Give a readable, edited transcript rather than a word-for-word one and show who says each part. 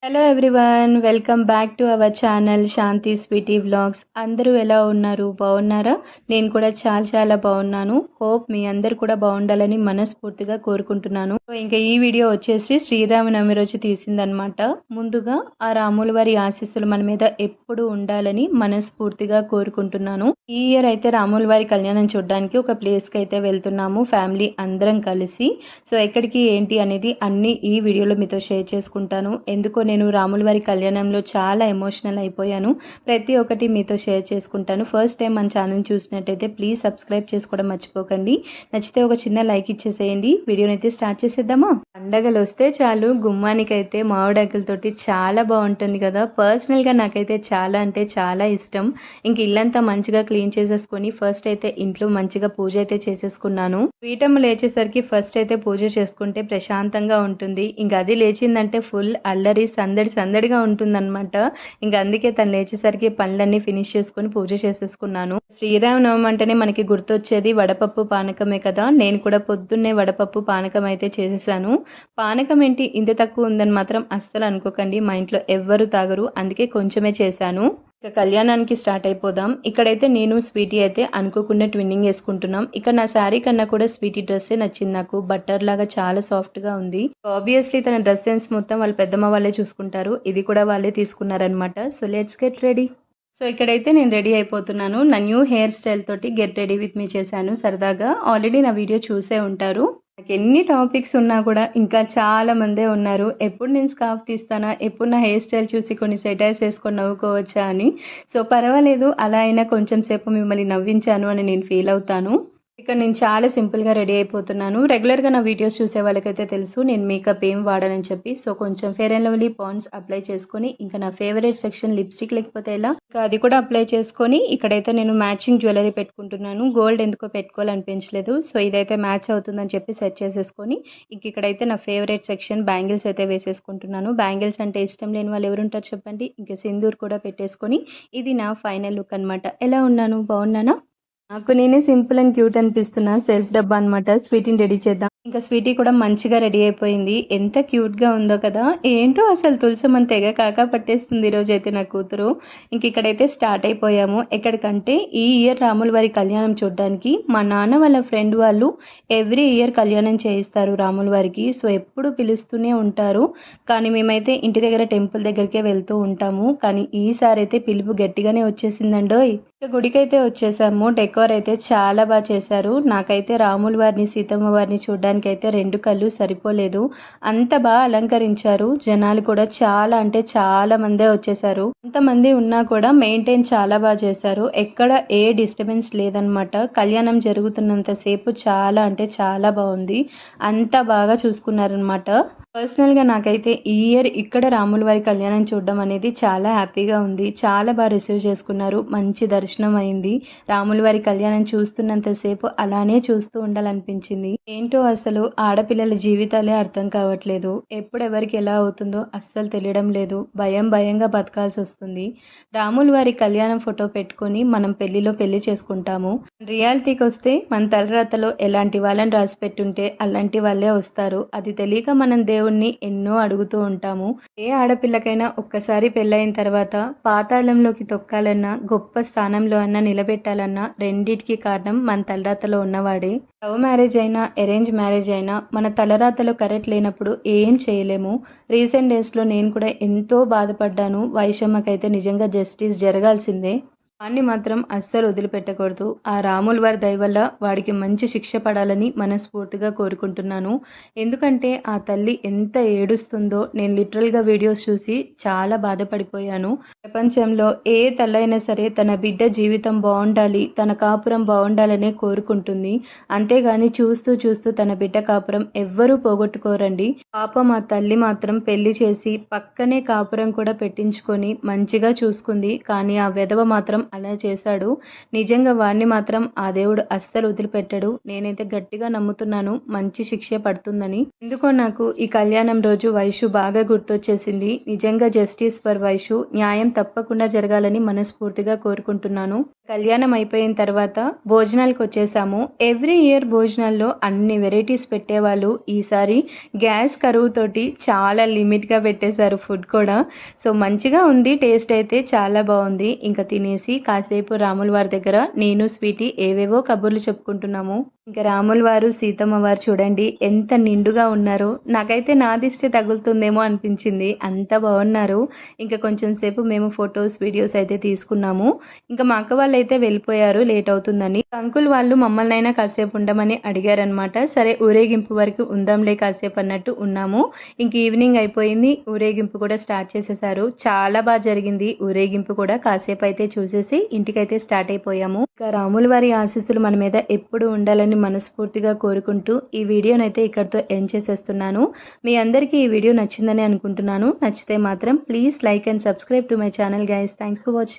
Speaker 1: Hello everyone, welcome back to our channel Shanti Sweety vlogs. అందరూ ఎలా ఉన్నారు? బాగున్నారా? నేను కూడా చాలా చాలా బాగున్నాను. హోప్ మీ అందరు కూడా బాగుండాలని మనస్ఫూర్తిగా కోరుకుంటున్నాను. ఇంకా ఈ వీడియో వచ్చేసి శ్రీరామనవమి రోజు తీసిందనమాట. ముందుగా ఆ రాముల వారి ఆశీస్సులు మన మీద ఎప్పుడు ఉండాలని మనస్ఫూర్తిగా కోరుకుంటున్నాను. ఈ ఇయర్ అయితే రాముల వారి కళ్యాణం చూడడానికి ఒక ప్లేస్కి అయితే వెళ్తున్నాము, ఫ్యామిలీ అందరం కలిసి. సో ఎక్కడికి ఏంటి అనేది అన్ని ఈ వీడియోలో మీతో షేర్ చేసుకుంటాను. ఎందుకో నేను రాముల వారి కళ్యాణంలో చాలా ఎమోషనల్ అయిపోయాను. ప్రతి ఒక్కటి మీతో షేర్ చేసుకుంటాను. ఫస్ట్ టైం మన ఛానల్ చూసినట్టయితే ప్లీజ్ సబ్స్క్రైబ్ చేసుకోవడం మర్చిపోకండి. నచ్చితే ఒక చిన్న లైక్ ఇచ్చేసేయండి. వీడియోని అయితే స్టార్ట్ చేసేద్దామా? పండగలు వస్తే చాలు గుమ్మానికైతే మామిడాకులతోటి చాలా బాగుంటుంది కదా. పర్సనల్గా నాకైతే చాలా అంటే చాలా ఇష్టం. ఇంక ఇల్లంతా మంచిగా క్లీన్ చేసేసుకొని ఫస్ట్ అయితే ఇంట్లో మంచిగా పూజ అయితే చేసేసుకున్నాను. పీఠం లేచేసరికి ఫస్ట్ అయితే పూజ చేసుకుంటే ప్రశాంతంగా ఉంటుంది. ఇంకా అది లేచిందంటే ఫుల్ అల్లరి సందడిగా ఉంటుందన్నమాట. ఇంకా అందుకే తను లేచేసరికి పనులన్నీ ఫినిష్ చేసుకుని పూజ చేసేసుకున్నాను. శ్రీరామనవమి అంటేనే మనకి గుర్తొచ్చేది వడపప్పు పానకమే కదా. నేను కూడా పొద్దున్నే వడపప్పు పానకం అయితే చేసేసాను. పానకం ఏంటి ఇంత తక్కువ ఉందని మాత్రం అస్సలు అనుకోకండి. మా ఇంట్లో ఎవ్వరు తాగరు, అందుకే కొంచెమే చేశాను. ఇక కళ్యాణానికి స్టార్ట్ అయిపోదాం. ఇక్కడైతే నేను స్వీటీ అయితే అనుకోకుండా ట్విన్నింగ్ వేసుకుంటున్నాం. ఇక నా శారీ కన్నా కూడా స్వీటీ డ్రెస్సే నచ్చింది నాకు. బట్టర్ లాగా చాలా సాఫ్ట్ గా ఉంది. ఆబ్వియస్లీ తన డ్రెస్ సెన్స్ మొత్తం వాళ్ళ పెద్దమ్మ వాళ్ళే చూసుకుంటారు. ఇది కూడా వాళ్ళే తీసుకున్నారనమాట. So let's get ready. So ఇక్కడైతే నేను రెడీ అయిపోతున్నాను. నా న్యూ హెయిర్ స్టైల్ తోటి గెట్ రెడీ విత్ మీ చేశాను సరదాగా. ఆల్రెడీ నా వీడియో చూసే ఉంటారు. నాకు ఎన్ని టాపిక్స్ ఉన్నా కూడా ఇంకా చాలా మందే ఉన్నారు ఎప్పుడు నేను స్కార్ఫ్ తీస్తానా, ఎప్పుడు నా హెయిర్ స్టైల్ చూసి కొన్ని సెటైర్స్ వేసుకొని నవ్వుకోవచ్చా అని. సో పర్వాలేదు, అలా అయినా కొంచెం సేపు మిమ్మల్ని నవ్వించాను అని నేను ఫీల్ అవుతాను. ఇక్కడ నేను చాలా సింపుల్గా రెడీ అయిపోతున్నాను. రెగ్యులర్గా నా వీడియోస్ చూసే వాళ్ళకైతే తెలుసు నేను మేకప్ ఏం వాడనని చెప్పి. సో కొంచెం Fair and Lovely Pond's apply చేసుకొని ఇంకా నా ఫేవరెట్ సెక్షన్ లిప్స్టిక్ లేకపోతే ఎలా, ఇంకా అది కూడా అప్లై చేసుకొని ఇక్కడైతే నేను మ్యాచింగ్ జ్యువెలరీ పెట్టుకుంటున్నాను. గోల్డ్ ఎందుకో పెట్టుకోవాలనిపించలేదు. సో ఇదైతే మ్యాచ్ అవుతుందని చెప్పి సెట్ చేసేసుకొని ఇంక ఇక్కడైతే నా ఫేవరెట్ సెక్షన్ బ్యాంగిల్స్ అయితే వేసేసుకుంటున్నాను. బ్యాంగిల్స్ అంటే ఇష్టం లేని వాళ్ళు ఎవరుంటారు చెప్పండి. ఇంకా సింధూర్ కూడా పెట్టేసుకొని ఇది నా ఫైనల్ లుక్ అనమాట. ఎలా ఉన్నాను? బాగున్నానా? నాకు నేనే సింపుల్ అండ్ క్యూట్ అనిపిస్తున్నా. సెల్ఫ్ డబ్బా అనమాట. స్వీటీని రెడీ చేద్దాం. ఇంకా స్వీటీ కూడా మంచిగా రెడీ అయిపోయింది. ఎంత క్యూట్ గా ఉందో కదా. ఏంటో అసలు తులసమని తెగ కాకా పట్టేస్తుంది ఈరోజు అయితే నా కూతురు. ఇంక ఇక్కడైతే స్టార్ట్ అయిపోయాము. ఎక్కడికంటే ఈ ఇయర్ రాముల వారి కళ్యాణం చూడడానికి మా నాన్న వాళ్ళ ఫ్రెండ్ వాళ్ళు ఎవ్రీ ఇయర్ కళ్యాణం చేయిస్తారు రాముల వారికి. సో ఎప్పుడు పిలుస్తూనే ఉంటారు. కానీ మేమైతే ఇంటి దగ్గర టెంపుల్ దగ్గరికే వెళ్తూ ఉంటాము. కానీ ఈసారి అయితే పిలుపు గట్టిగానే వచ్చేసిందండోయ్. గుడికి అయితే వచ్చేసాము. డెకోర్ అయితే చాలా బాగా చేశారు. నాకైతే రాముల వారిని సీతమ్మ వారిని చూడడానికి అయితే రెండు కళ్ళు సరిపోలేదు. అంత బాగా అలంకరించారు. జనాలు కూడా చాలా అంటే చాలా మందే వచ్చేసారు. అంతమంది ఉన్నా కూడా మెయింటైన్ చాలా బాగా చేశారు. ఎక్కడ ఏ డిస్టర్బెన్స్ లేదనమాట. కళ్యాణం జరుగుతున్నంతసేపు చాలా అంటే చాలా బాగుంది. అంత బాగా చూసుకున్నారనమాట. పర్సనల్గా నాకైతే ఈ ఇయర్ ఇక్కడ రాముల వారి కళ్యాణం చూడడం అనేది చాలా హ్యాపీగా ఉంది. చాలా బాగా రిసీవ్ చేసుకున్నారు. మంచి దర్శనం అయింది. రాముల వారి కళ్యాణం చూస్తున్నంతసేపు అలానే చూస్తూ ఉండాలనిపించింది. ఏంటో అసలు ఆడపిల్లల జీవితాలే అర్థం కావట్లేదు. ఎప్పుడు ఎవరికి ఎలా అవుతుందో అస్సలు తెలియడం లేదు. భయంగా బతకాల్సి వస్తుంది. రాముల వారి కళ్యాణం ఫోటో పెట్టుకొని మనం పెళ్లిలో పెళ్లి చేసుకుంటాము. రియాలిటీకి వస్తే మన తలరాతలో ఎలాంటి వాళ్ళని రాసి పెట్టుంటే అలాంటి వాళ్ళే వస్తారు. అది తెలియక మనం దేవుణ్ణి ఎన్నో అడుగుతూ ఉంటాము. ఏ ఆడపిల్లకైనా ఒక్కసారి పెళ్ళైన తర్వాత పాతాళంలోకి తొక్కాలన్నా, గొప్ప స్థానంలో అన్నా నిలబెట్టాలన్నా రెండిటికి కారణం మన తలరాతలో ఉన్నవాడే. లవ్ మ్యారేజ్ అయినా అరేంజ్ మ్యారేజ్ అయినా మన తలరాతలో కరెక్ట్ లేనప్పుడు ఏం చేయలేము. రీసెంట్ డేస్లో నేను కూడా ఎంతో బాధపడ్డాను. వైషమ్మకైతే నిజంగా జస్టిస్ జరగాల్సిందే. వాణ్ణి మాత్రం అస్సలు వదిలిపెట్టకూడదు. ఆ రాముల వారి దయ వల్ల వాడికి మంచి శిక్ష పడాలని మనస్ఫూర్తిగా కోరుకుంటున్నాను. ఎందుకంటే ఆ తల్లి ఎంత ఏడుస్తుందో నేను లిటరల్గా వీడియోస్ చూసి చాలా బాధపడిపోయాను. ప్రపంచంలో ఏ తల్లైనా సరే తన బిడ్డ జీవితం బాగుండాలి, తన కాపురం బాగుండాలనే కోరుకుంటుంది. అంతేగాని చూస్తూ తన బిడ్డ కాపురం ఎవ్వరూ పోగొట్టుకోరండి. పాపం ఆ తల్లి మాత్రం పెళ్లి చేసి పక్కనే కాపురం కూడా పెట్టించుకొని మంచిగా చూసుకుంది. కానీ ఆ వెధవ మాత్రం అలా చేశాడు. నిజంగా వాడిని మాత్రం ఆ దేవుడు అస్సలు వదిలిపెట్టడు. నేనైతే గట్టిగా నమ్ముతున్నాను మంచి శిక్షే పడుతుందని. ఎందుకో నాకు ఈ కళ్యాణం రోజు వైషు బాగా గుర్తొచ్చేసింది. నిజంగా జస్టిస్ ఫర్ వైషు, న్యాయం తప్పకుండా జరగాలని మనస్ఫూర్తిగా కోరుకుంటున్నాను. కళ్యాణం అయిపోయిన తర్వాత భోజనాలకు వచ్చేసాము. ఎవ్రీ ఇయర్ భోజనాల్లో అన్ని వెరైటీస్ పెట్టేవాళ్ళు. ఈసారి గ్యాస్ కరువుతోటి చాలా లిమిట్గా పెట్టేశారు ఫుడ్ కూడా. సో మంచిగా ఉంది, టేస్ట్ అయితే చాలా బాగుంది. ఇంకా తినేసి కాసేపు రాముల వారి దగ్గర నేను స్వీటీ ఏవేవో కబుర్లు చెప్పుకుంటున్నాము. ఇంకా రాముల వారు సీతమ్మ వారు చూడండి ఎంత నిండుగా ఉన్నారో. నాకైతే నా దిష్టి తగులుతుందేమో అనిపించింది, అంత బాగున్నారు. ఇంకా కొంచెం సేపు మేము ఫొటోస్ వీడియోస్ అయితే తీసుకున్నాము. ఇంకా మా అక్క వాళ్ళు అయితే వెళ్ళిపోయారు లేట్ అవుతుందని. అంకుల్ వాళ్ళు మమ్మల్ని అయినా కాసేపు ఉండమని అడిగారనమాట. సరే ఊరేగింపు వరకు ఉందాంలే కాసేపు అన్నట్టు ఉన్నాము. ఇంక ఈవినింగ్ అయిపోయింది, ఊరేగింపు కూడా స్టార్ట్ చేసేసారు. చాలా బాగా జరిగింది ఊరేగింపు కూడా. కాసేపు అయితే చూసేసి ఇంటికైతే స్టార్ట్ అయిపోయాము. ఇంకా రాముల వారి ఆశీస్సులు మన మీద ఎప్పుడు ఉండాలని మనస్ఫూర్తిగా కోరుకుంటూ ఈ వీడియోనైతే ఇక్కడితో ఎండ్ చేసేస్తున్నాను. మీ అందరికీ ఈ వీడియో నచ్చిందని అనుకుంటున్నాను. నచ్చితే మాత్రం please like and subscribe to my channel guys. Thanks for watching.